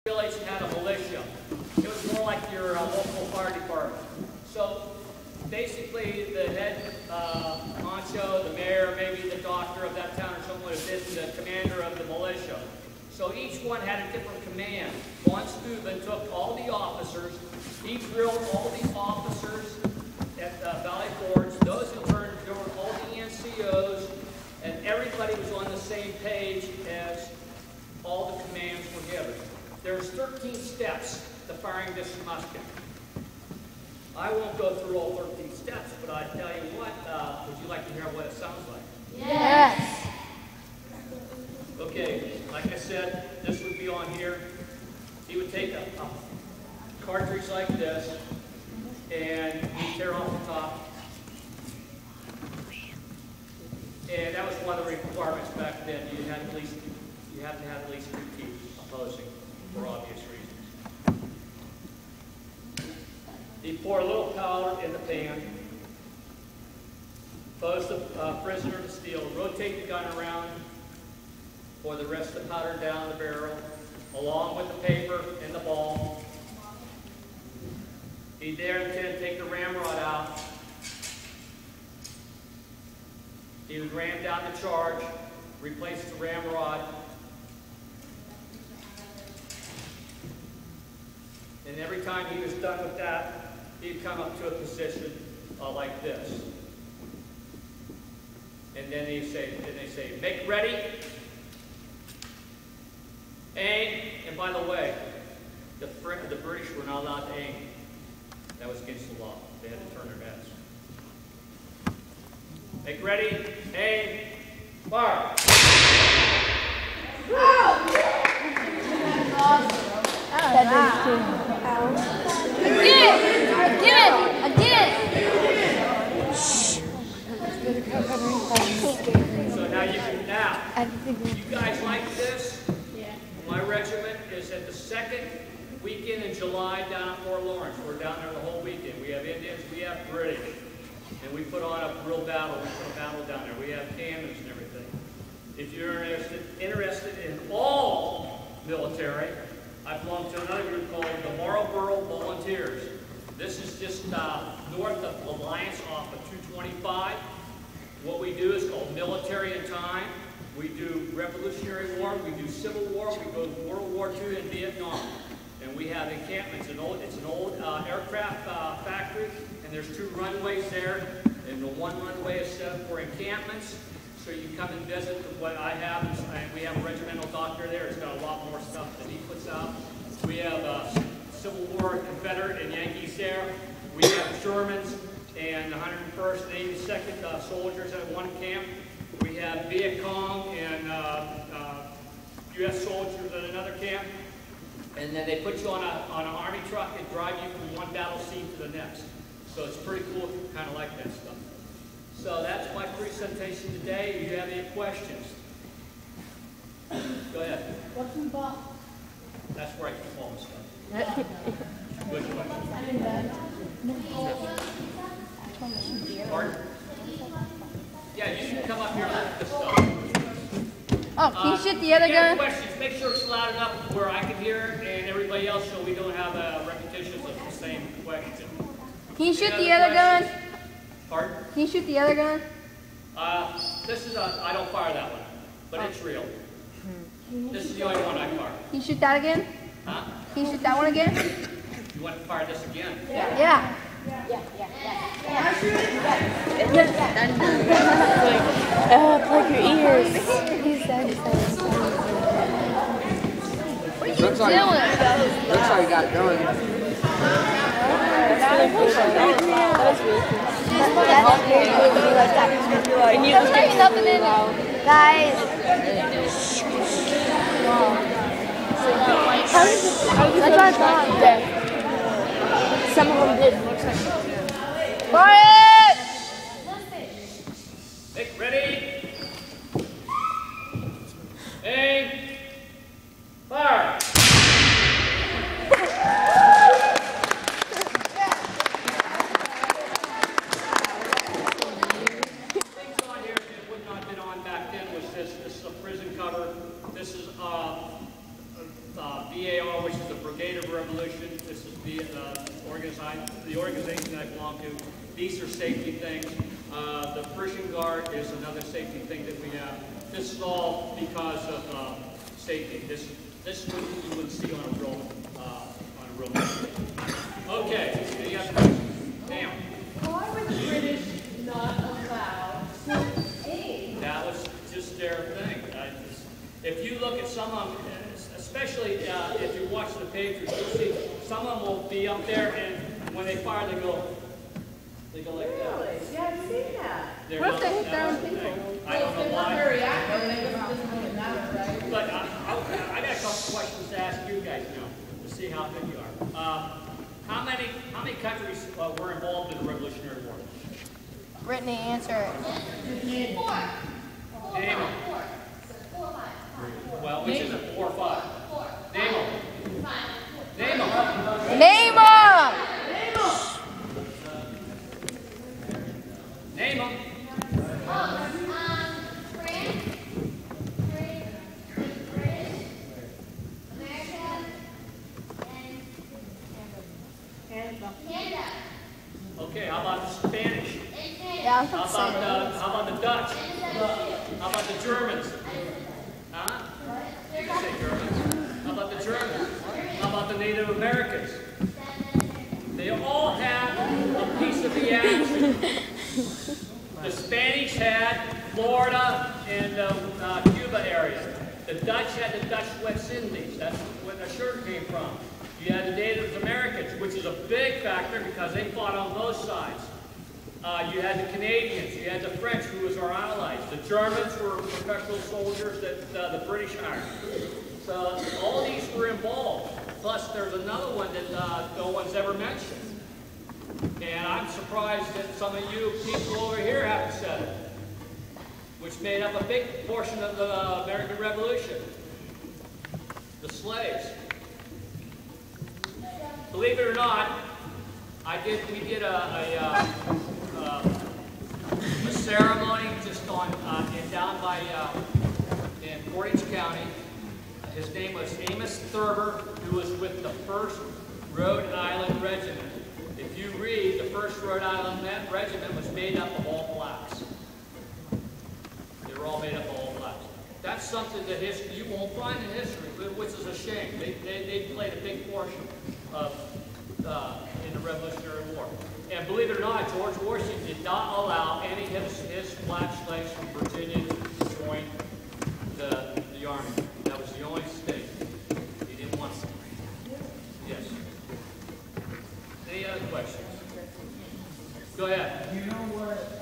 village had a militia. It was more like your local fire department. So basically the head honcho, the mayor, maybe the doctor of that town or someone is the commander of the militia. So each one had a different command. Von Steuben took all the officers, he drilled all the officers at Valley Forge, those in turn drilled all the NCOs, and everybody was on the same page as all the commands were given. There's 13 steps to firing this musket. I won't go through all 13 steps, but I tell you what, would you like to hear what it sounds like? Yes. Okay, like I said, this would be on here. He would take a cartridge like this, and he'd tear off the top. And that was one of the requirements back then. You had to have at least 3 teeth opposing, for obvious reasons. You pour a little powder in the pan, pose the prisoner to steel, rotate the gun around, pour the rest of the powder down the barrel, along with the paper and the ball. He'd then take the ramrod out. He would ram down the charge, replace the ramrod, and every time he was done with that, he'd come up to a position like this. And then they say, make ready, aim, and by the way, the British were not allowed to aim. That was against the law. They had to turn their heads. Make ready, aim, fire. So now you guys like this? Yeah. My regiment is at the second weekend in July down at Fort Lawrence. We're down there the whole weekend. We have Indians, we have British, and we put on a real battle. We put a battle down there. We have cannons and everything. If you're interested in all military, I belong to another group called the Marlboro Volunteers. This is just north of Alliance off of 225. What we do is called military in time. We do Revolutionary War, we do Civil War, we go to World War II and Vietnam. And we have encampments. It's an old aircraft factory, and there's 2 runways there. And the one runway is set up for encampments. So you can come and visit what I have. We have a regimental doctor there. It's got a lot more stuff that he puts out. We have Civil War Confederate and Yankees there. We have Shermans and the 101st and 82nd soldiers at one camp. We have Viet Cong and U.S. soldiers at another camp. And then they put you on an army truck and drive you from one battle scene to the next. So it's pretty cool if you kind of like that stuff. So that's my presentation today. Do you have any questions? Go ahead. What's in the box? That's where I keep all the stuff. Good question. Pardon? Yeah, you can come up here and look at this stuff. Oh, can you shoot the other gun? Questions? Make sure it's loud enough where I can hear and everybody else, so we don't have repetitions of the same question. Can you shoot the other gun? Pardon? Can you shoot the other gun? This is I don't fire that one, but it's real. This is the only one I fire. Can you shoot that again? Huh? Can you shoot that one again? You want to fire this again? Yeah. Plug your ears. What are you doing? Looks like you got it going. And you just nothing in it. Guys. That's what I thought. Some of them did. Quiet! Make ready. Aim. Fire. Things on here that would not have been on back then was this is a prison cover. This is VAR, which is the Brigade of Revolution. This is the organization I belong to. These are safety things. The Persian Guard is another safety thing that we have. This is all because of safety. This you wouldn't see on a real Okay, any other questions? Damn. Why were the British not allowed to aid? That was just their thing. If you look at some of them, especially if you watch the Patriots, you'll see some of them will be up there, and when they fire, they go like that. Really? Yeah, I've seen that. What if they hit their own people? I don't know why. Very active, and they doesn't really matter, right? But I got a couple questions to ask you guys now to see how good you are. How many countries were involved in the Revolutionary War? Brittany, answer it. Name them. Well, which is it? 4 or 5? Name them. Name them. Name 'em! Name them. Okay, how about the Spanish? Yeah, I'm How from about the Dutch? How about the Germans? Huh? You can say Germans. How about the Germans? How about the Native Americans? They all had a piece of the action. The Spanish had Florida and Cuba area. The Dutch had the Dutch West Indies. That's where the shirt came from. You had the Native Americans, which is a big factor because they fought on both sides. You had the Canadians, you had the French, who was our allies. The Germans were professional soldiers that the British hired. So all these were involved. Plus, there's another one that no one's ever mentioned. And I'm surprised that some of you people over here haven't said it, which made up a big portion of the American Revolution. The slaves. Believe it or not, we did a ceremony just on down by in Portage County. His name was Amos Thurber, who was with the 1st Rhode Island Regiment. If you read, the 1st Rhode Island Regiment was made up of all blacks. They were all made up of all blacks. That's something that you won't find in history, which is a shame. They played a big portion of in the Revolutionary War. And believe it or not, George Washington did not allow any of his black slaves from Virginia to join the army. That was the only state. He didn't want them. Yes. Any other questions? Go ahead. You know what